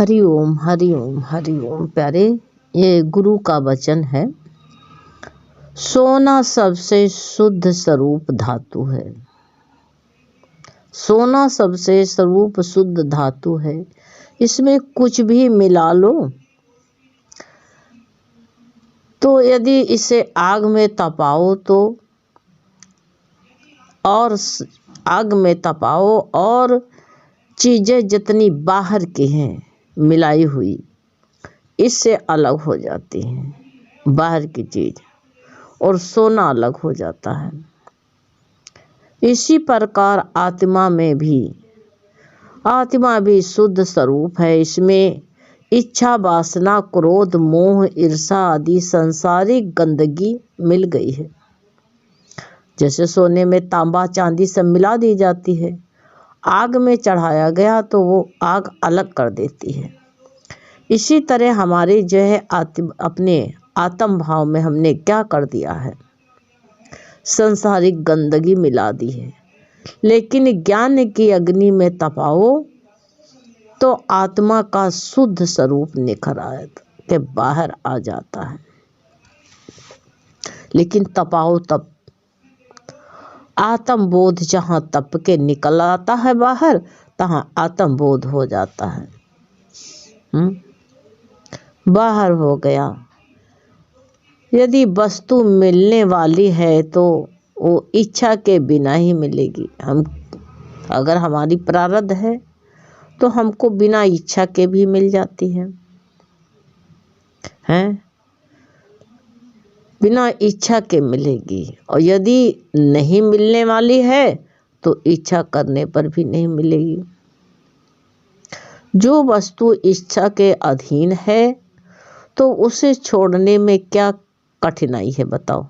हरि ओम हरि ओम हरि ओम। प्यारे, ये गुरु का वचन है। सोना सबसे शुद्ध स्वरूप धातु है। सोना सबसे स्वरूप शुद्ध धातु है। इसमें कुछ भी मिला लो तो यदि इसे आग में तपाओ तो आग में तपाओ और चीजें जितनी बाहर की हैं मिलाई हुई इससे अलग हो जाती हैं बाहर की चीज, और सोना अलग हो जाता है। इसी प्रकार आत्मा भी शुद्ध स्वरूप है। इसमें इच्छा, वासना, क्रोध, मोह, ईर्षा आदि सांसारिक गंदगी मिल गई है। जैसे सोने में तांबा चांदी सब मिला दी जाती है, आग में चढ़ाया गया तो वो आग अलग कर देती है। इसी तरह हमारे जो है अपने आत्म भाव में हमने क्या कर दिया है, सांसारिक गंदगी मिला दी है। लेकिन ज्ञान की अग्नि में तपाओ तो आत्मा का शुद्ध स्वरूप निखर आए के बाहर आ जाता है। लेकिन तपाओ तब आत्म बोध जहाँ तप के निकल आता है बाहर, तहाँ आत्म बोध हो जाता है। बाहर हो गया। यदि वस्तु मिलने वाली है तो वो इच्छा के बिना ही मिलेगी। अगर हमारी प्रारब्ध है तो हमको बिना इच्छा के भी मिल जाती है, बिना इच्छा के मिलेगी। और यदि नहीं मिलने वाली है तो इच्छा करने पर भी नहीं मिलेगी। जो वस्तु इच्छा के अधीन है तो उसे छोड़ने में क्या कठिनाई है बताओ।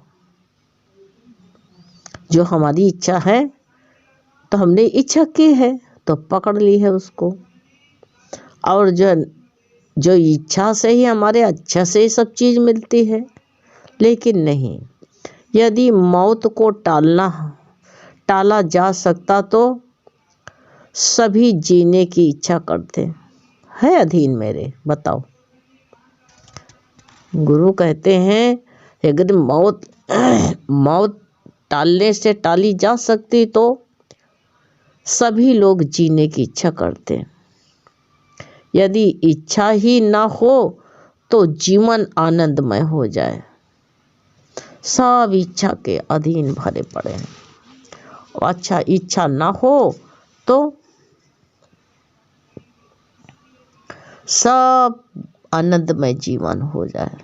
जो हमारी इच्छा है तो हमने इच्छा की है तो पकड़ ली है उसको, और जो इच्छा से ही हमारे अच्छा से सब चीज मिलती है। लेकिन नहीं, यदि मौत को टाला जा सकता तो सभी जीने की इच्छा करते हैं अधीन मेरे। बताओ, गुरु कहते हैं अगर मौत टालने से टाली जा सकती तो सभी लोग जीने की इच्छा करते हैं। यदि इच्छा ही ना हो तो जीवन आनंदमय हो जाए। सब इच्छा के अधीन भरे पड़े हैं। अच्छा, इच्छा ना हो तो सब आनंदमय जीवन हो जाए।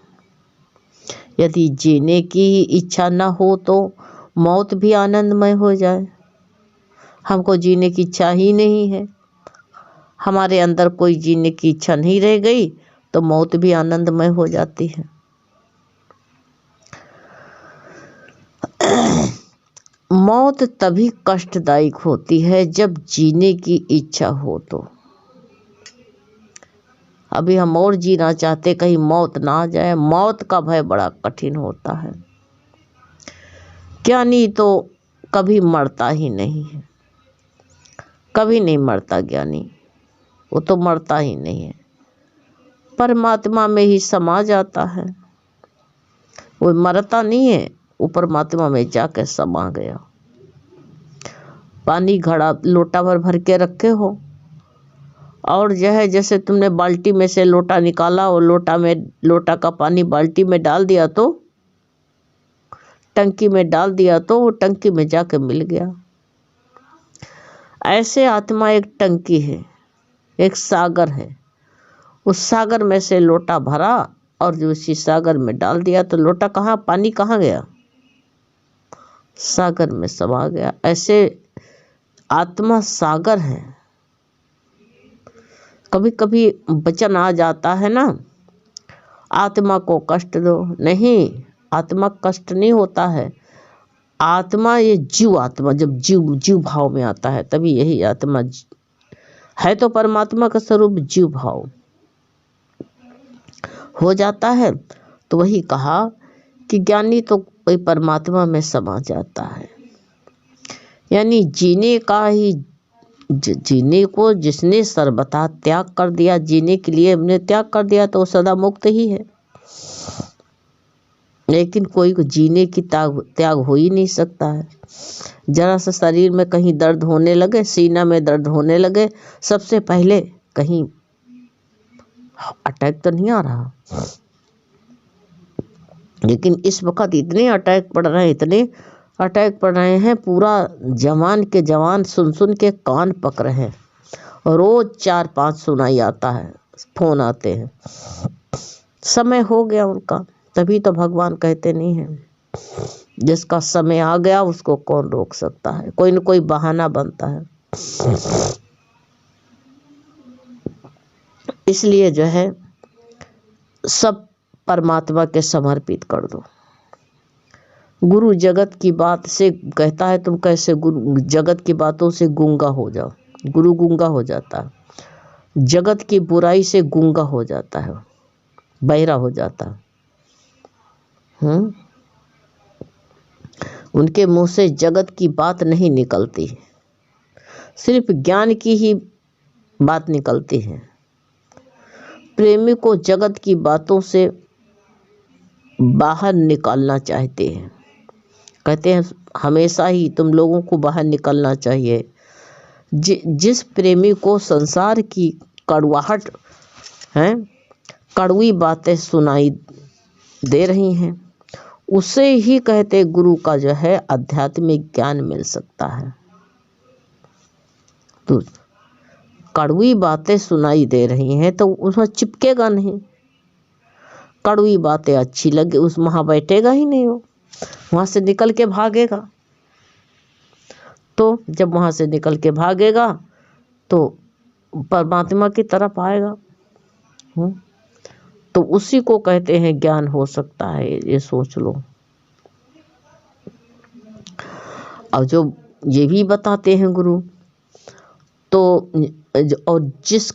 यदि जीने की इच्छा ना हो तो मौत भी आनंदमय हो जाए। हमको जीने की इच्छा ही नहीं है, हमारे अंदर कोई जीने की इच्छा नहीं रह गई तो मौत भी आनंदमय हो जाती है। मौत तभी कष्टदायक होती है जब जीने की इच्छा हो तो। अभी हम और जीना चाहते, कहीं मौत ना आ जाए। मौत का भय बड़ा कठिन होता है। ज्ञानी तो कभी मरता ही नहीं है, कभी नहीं मरता ज्ञानी, वो तो मरता ही नहीं है, परमात्मा में ही समा जाता है। वो मरता नहीं है, वो परमात्मा में जाकर समा गया। पानी घड़ा लोटा भर भर के रखे हो और जो है जैसे तुमने बाल्टी में से लोटा निकाला और लोटा का पानी बाल्टी में डाल दिया तो टंकी में डाल दिया तो वो टंकी में जाके मिल गया। ऐसे आत्मा एक टंकी है, एक सागर है। उस सागर में से लोटा भरा और जो उसी सागर में डाल दिया तो लोटा कहाँ, पानी कहाँ गया, सागर में समा गया। ऐसे आत्मा सागर है। कभी कभी वचन आ जाता है ना, आत्मा को कष्ट दो। नहीं, आत्मा कष्ट नहीं होता है। आत्मा ये जीव आत्मा जब जीव भाव में आता है तभी यही आत्मा है। तो परमात्मा का स्वरूप जीव भाव हो जाता है। तो वही कहा कि ज्ञानी तो कोई परमात्मा में समा जाता है। यानी जीने का ही जीने को जिसने सर्वथा त्याग कर दिया, जीने के लिए हमने त्याग कर दिया, तो सदा मुक्त ही है। लेकिन कोई को जीने की त्याग हो ही नहीं सकता है। जरा सा शरीर में कहीं दर्द होने लगे, सीना में दर्द होने लगे, सबसे पहले कहीं अटैक तो नहीं आ रहा। लेकिन इस वक्त इतने अटैक पड़ रहे हैं, इतने अटैक पड़ रहे हैं, पूरा जवान के जवान सुन सुन के कान पक रहे हैं। रोज 4-5 सुनाई आता है, फोन आते हैं। समय हो गया उनका, तभी तो भगवान कहते नहीं हैं जिसका समय आ गया उसको कौन रोक सकता है। कोई न कोई बहाना बनता है। इसलिए जो है सब परमात्मा के समर्पित कर दो। गुरु जगत की बात से कहता है तुम कैसे गुरु जगत की बातों से गूंगा हो जाओ। गुरु गूंगा हो जाता है, जगत की बुराई से गूंगा हो जाता है, बहरा हो जाता है। उनके मुंह से जगत की बात नहीं निकलती, सिर्फ ज्ञान की ही बात निकलती है। प्रेमी को जगत की बातों से बाहर निकालना चाहते हैं। कहते हैं हमेशा ही तुम लोगों को बाहर निकलना चाहिए। जिस प्रेमी को संसार की कड़वाहट है, कड़वी बातें सुनाई दे रही हैं, उसे ही कहते गुरु का जो है आध्यात्मिक ज्ञान मिल सकता है। तो कड़वी बातें सुनाई दे रही हैं तो उसमें चिपकेगा नहीं। कड़वी बातें अच्छी लगे उस वहाँ बैठेगा ही नहीं, वो वहाँ से निकल के भागेगा। तो जब वहाँ से निकल के भागेगा तो परमात्मा की तरफ आएगा। तो उसी को कहते हैं ज्ञान हो सकता है, ये सोच लो। और जो ये भी बताते हैं गुरु, तो और जिस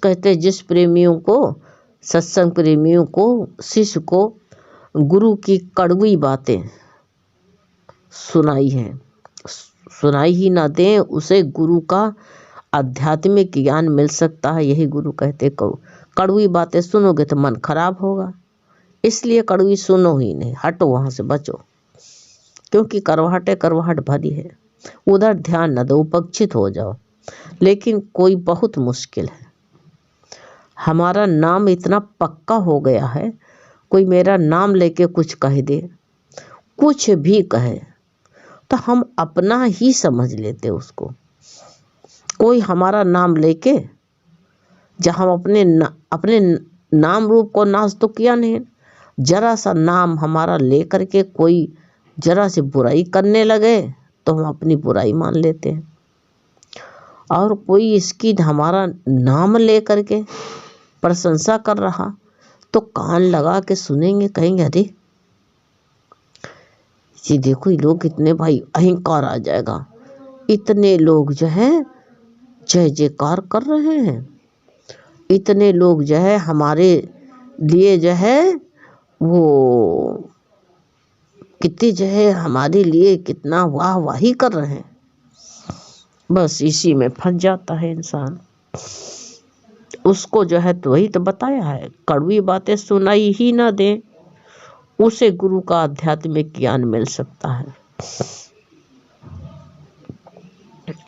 प्रेमियों को, सत्संग प्रेमियों को, शिष्य को गुरु की कड़वी बातें सुनाई ही ना दें, उसे गुरु का आध्यात्मिक ज्ञान मिल सकता है। यही गुरु कहते कड़वी बातें सुनोगे तो मन खराब होगा, इसलिए कड़वी सुनो ही नहीं, हटो वहाँ से, बचो। क्योंकि करवाहट भरी है, उधर ध्यान न दो, उपक्षित हो जाओ। लेकिन कोई बहुत मुश्किल है। हमारा नाम इतना पक्का हो गया है, कोई मेरा नाम लेके कुछ कह दे, कुछ भी कहे, तो हम अपना ही समझ लेते उसको। कोई हमारा नाम लेके, जहाँ हम अपने नाम रूप को नाश तो किया नहीं, जरा सा नाम हमारा लेकर के कोई जरा से बुराई करने लगे तो हम अपनी बुराई मान लेते हैं। और कोई इसकी हमारा नाम लेकर के प्रशंसा कर रहा तो कान लगा के सुनेंगे, कहेंगे अरे ये देखो ये लोग कितने, भाई अहंकार आ जाएगा। इतने लोग जो है जय जयकार कर रहे हैं, इतने लोग जो है हमारे लिए जो है वो कितनी जो है हमारे लिए कितना वाह वाही कर रहे हैं। बस इसी में फंस जाता है इंसान। उसको जो है तो वही तो बताया है, कड़वी बातें सुनाई ही ना दे, उसे गुरु का आध्यात्मिक ज्ञान मिल सकता है।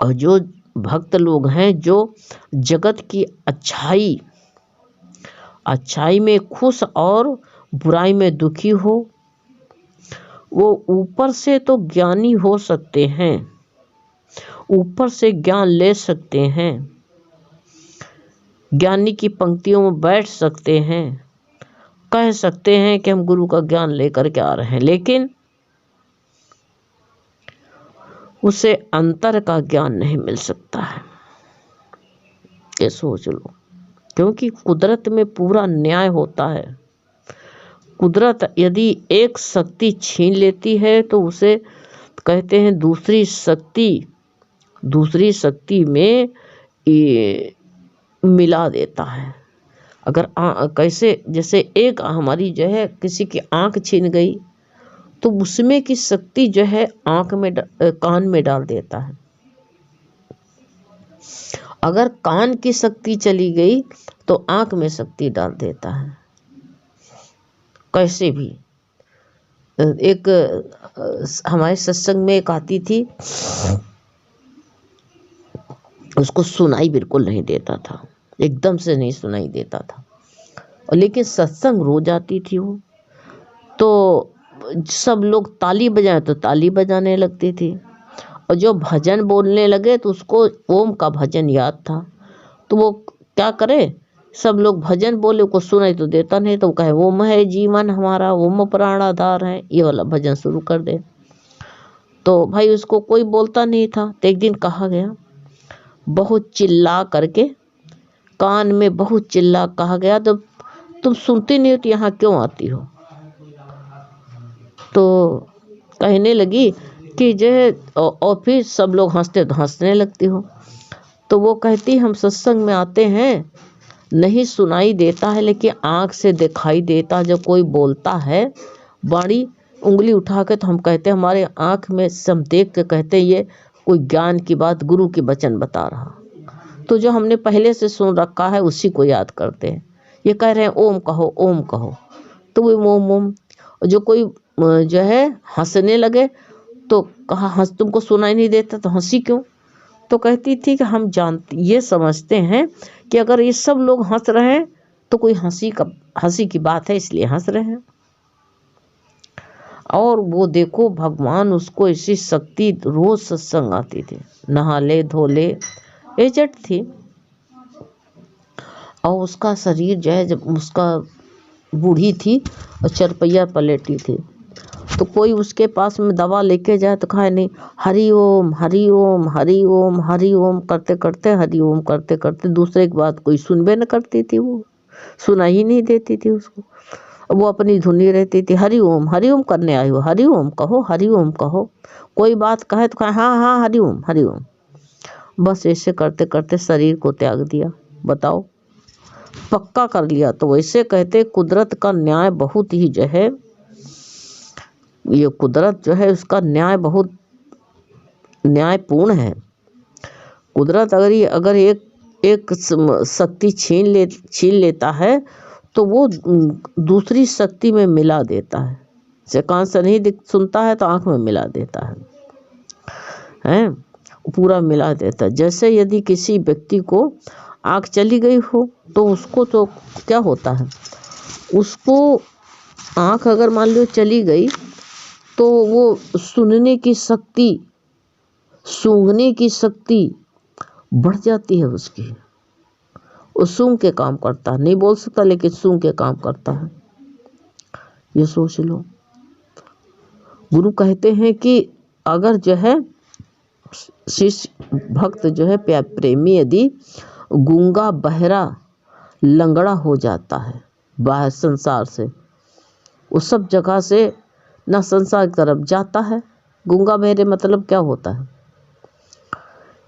और जो भक्त लोग हैं जो जगत की अच्छाई में खुश और बुराई में दुखी हो, वो ऊपर से तो ज्ञानी हो सकते हैं, ऊपर से ज्ञान ले सकते हैं, ज्ञानी की पंक्तियों में बैठ सकते हैं, कह सकते हैं कि हम गुरु का ज्ञान लेकर के आ रहे हैं, लेकिन उसे अंतर का ज्ञान नहीं मिल सकता है। ये सोच लो, क्योंकि कुदरत में पूरा न्याय होता है। कुदरत यदि एक शक्ति छीन लेती है तो उसे कहते हैं दूसरी शक्ति में मिला देता है। अगर कैसे, जैसे एक हमारी जो है किसी की आंख छीन गई तो उसमें की शक्ति जो है आंख में कान में डाल देता है। अगर कान की शक्ति चली गई तो आंख में शक्ति डाल देता है, कैसे भी। एक हमारे सत्संग में एक आती थी, उसको सुनाई बिल्कुल नहीं देता था, एकदम से नहीं सुनाई देता था, और लेकिन सत्संग रोज आती थी वो। तो सब लोग ताली बजाए तो ताली बजाने लगती थी, और जो भजन बोलने लगे तो उसको ओम का भजन याद था, तो वो क्या करे, सब लोग भजन बोले, को सुनाई तो देता नहीं, तो वो कहे ओम है जीवन हमारा, ओम प्राणाधार है, ये वाला भजन शुरू कर दे। तो भाई उसको कोई बोलता नहीं था, तो एक दिन कहा गया, बहुत चिल्ला करके, कान में बहुत चिल्ला कहा गया, तो तुम सुनती नहीं हो तो यहाँ क्यों आती हो। तो कहने लगी कि जो है, और फिर सब लोग हंसते तो हंसने लगती हो। तो वो कहती, हम सत्संग में आते हैं, नहीं सुनाई देता है लेकिन आँख से दिखाई देता, जब कोई बोलता है बाणी उंगली उठा के, तो हम कहते हैं, हमारे आँख में से हम देख के कहते हैं ये कोई ज्ञान की बात, गुरु की वचन बता रहा। तो जो हमने पहले से सुन रखा है उसी को याद करते हैं। ये कह रहे हैं ओम कहो, ओम कहो, तो वो ओम ओम। जो कोई जो है हंसने लगे तो कहा, हंस तुमको सुनाई नहीं देता तो हंसी क्यों। तो कहती थी कि हम जानते, ये समझते हैं कि अगर ये सब लोग हंस रहे हैं तो कोई हंसी की बात है, इसलिए हंस रहे हैं। और वो देखो भगवान उसको ऐसी शक्ति, रोज सत्संग आती थी, नहा ले धो ले, एजेड थी, और उसका शरीर जो है, जब उसका बूढ़ी थी और चरपैया पलेटी थी, तो कोई उसके पास में दवा लेके जाए तो कहा नहीं, हरि ओम हरि ओम हरि ओम हरि ओम करते करते, हरि ओम करते करते, दूसरे की बात कोई सुनबे न करती थी, वो सुना ही नहीं देती थी उसको, वो अपनी धुनी रहती थी, हरि ओम करने आई हो, हरि ओम कहो, हरि ओम कहो। कोई बात कहे तो कहे हाँ हाँ हरि ओम हरि ओम। बस ऐसे करते करते शरीर को त्याग दिया, बताओ, पक्का कर लिया। तो वैसे कहते कुदरत का न्याय बहुत ही जो है, ये कुदरत जो है उसका न्याय बहुत न्यायपूर्ण है। कुदरत अगर एक शक्ति छीन लेता है तो वो दूसरी शक्ति में मिला देता है। जैसे कान से नहीं सुनता है तो आँख में मिला देता है, पूरा मिला देता है। जैसे यदि किसी व्यक्ति को आँख चली गई हो तो उसको तो क्या होता है, उसको आँख अगर मान लो चली गई तो वो सुनने की शक्ति, सूंघने की शक्ति बढ़ जाती है उसकी, वो सूंघ के काम करता है, नहीं बोल सकता लेकिन सूंघ के काम करता है। ये सोच लो। गुरु कहते हैं कि अगर जो है शिष्य भक्त जो है प्रेमी यदि गूंगा बहरा लंगड़ा हो जाता है बाहर संसार से, वो सब जगह से ना संसार की तरफ जाता है। गूंगा बहरे मतलब क्या होता है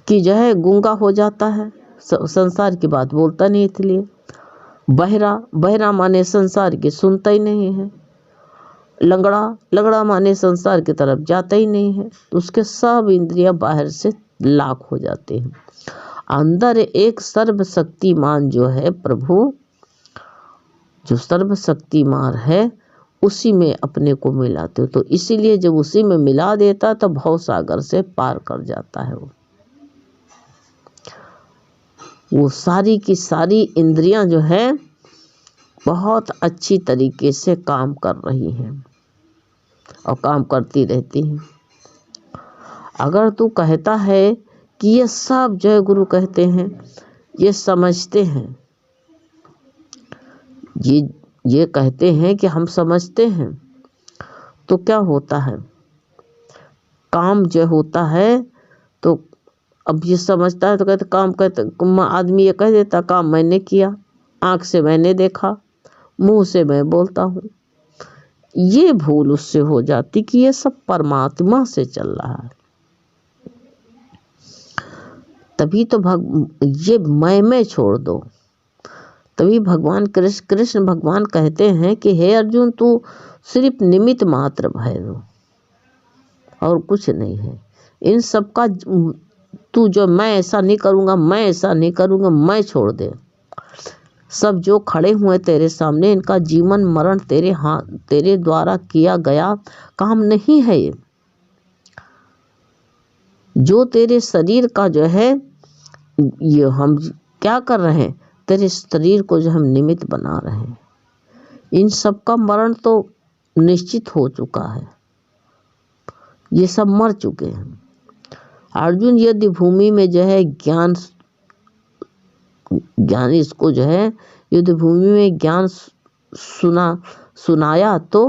कि जो है गूंगा हो जाता है, संसार की बात बोलता नहीं, इसलिए बहरा माने संसार की सुनता ही नहीं है, लंगड़ा माने संसार की तरफ जाता ही नहीं है, तो उसके सब इंद्रियां बाहर से लाख हो जाते हैं। अंदर एक सर्वशक्तिमान जो है प्रभु, जो सर्वशक्तिमान है, उसी में अपने को मिलाते हो। तो इसीलिए जब उसी में मिला देता तो भव सागर से पार कर जाता है। वो सारी की सारी इंद्रियां जो है बहुत अच्छी तरीके से काम कर रही हैं और काम करती रहती हैं। अगर तू कहता है कि ये सब जो है गुरु कहते हैं ये समझते हैं, ये कहते हैं कि हम समझते हैं, तो क्या होता है, काम जो होता है तो अब ये समझता है तो कहते काम कहते, आदमी ये कह देता काम मैंने किया, आँख से मैंने देखा, मुंह से मैं बोलता हूँ। ये भूल उससे हो जाती कि ये सब परमात्मा से चल रहा है। तभी तो ये मैं छोड़ दो, तभी भगवान कृष्ण भगवान कहते हैं कि हे अर्जुन तू सिर्फ निमित्त मात्र भय दो और कुछ नहीं है। इन सब का तू जो मैं ऐसा नहीं करूँगा, मैं ऐसा नहीं करूँगा, मैं छोड़ दे। सब जो खड़े हुए तेरे सामने, इनका जीवन मरण तेरे द्वारा किया गया काम नहीं है ये। जो तेरे शरीर का जो है, ये हम क्या कर रहे हैं, तेरे शरीर को जो हम निमित्त बना रहे हैं, इन सब का मरण तो निश्चित हो चुका है, ये सब मर चुके हैं। अर्जुन यदि भूमि में जो है ज्ञान इसको जो है युद्ध भूमि में ज्ञान सुनाया तो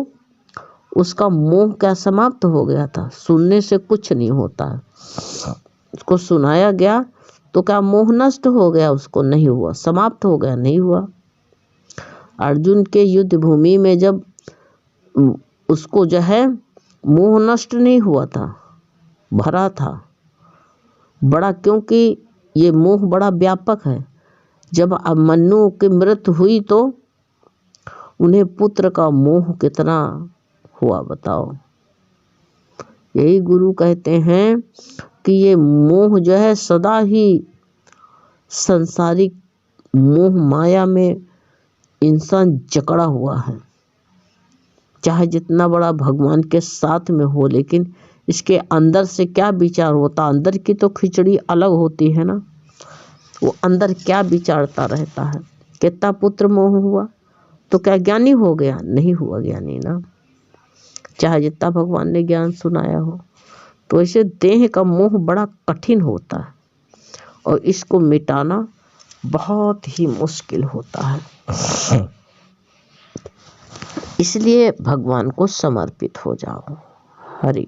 उसका मोह क्या समाप्त हो गया था। सुनने से कुछ नहीं होता है, उसको सुनाया गया तो क्या मोह नष्ट हो गया, उसको नहीं हुआ, समाप्त हो गया, नहीं हुआ। अर्जुन के युद्ध भूमि में जब उसको जो है मोह नष्ट नहीं हुआ था, भरा था बड़ा, क्योंकि ये मोह बड़ा व्यापक है। जब अभिमन्यु की मृत्यु हुई तो उन्हें पुत्र का मोह कितना हुआ बताओ। यही गुरु कहते हैं कि ये मोह जो है सदा ही संसारिक मोह माया में इंसान जकड़ा हुआ है, चाहे जितना बड़ा भगवान के साथ में हो, लेकिन इसके अंदर से क्या विचार होता, अंदर की तो खिचड़ी अलग होती है ना, वो अंदर क्या विचारता रहता है। कितना पुत्र मोह हुआ तो क्या ज्ञानी हो गया, नहीं हुआ ज्ञानी ना, चाहे जितना भगवान ने ज्ञान सुनाया हो। तो ऐसे देह का मोह बड़ा कठिन होता है और इसको मिटाना बहुत ही मुश्किल होता है। इसलिए भगवान को समर्पित हो जाओ। हरि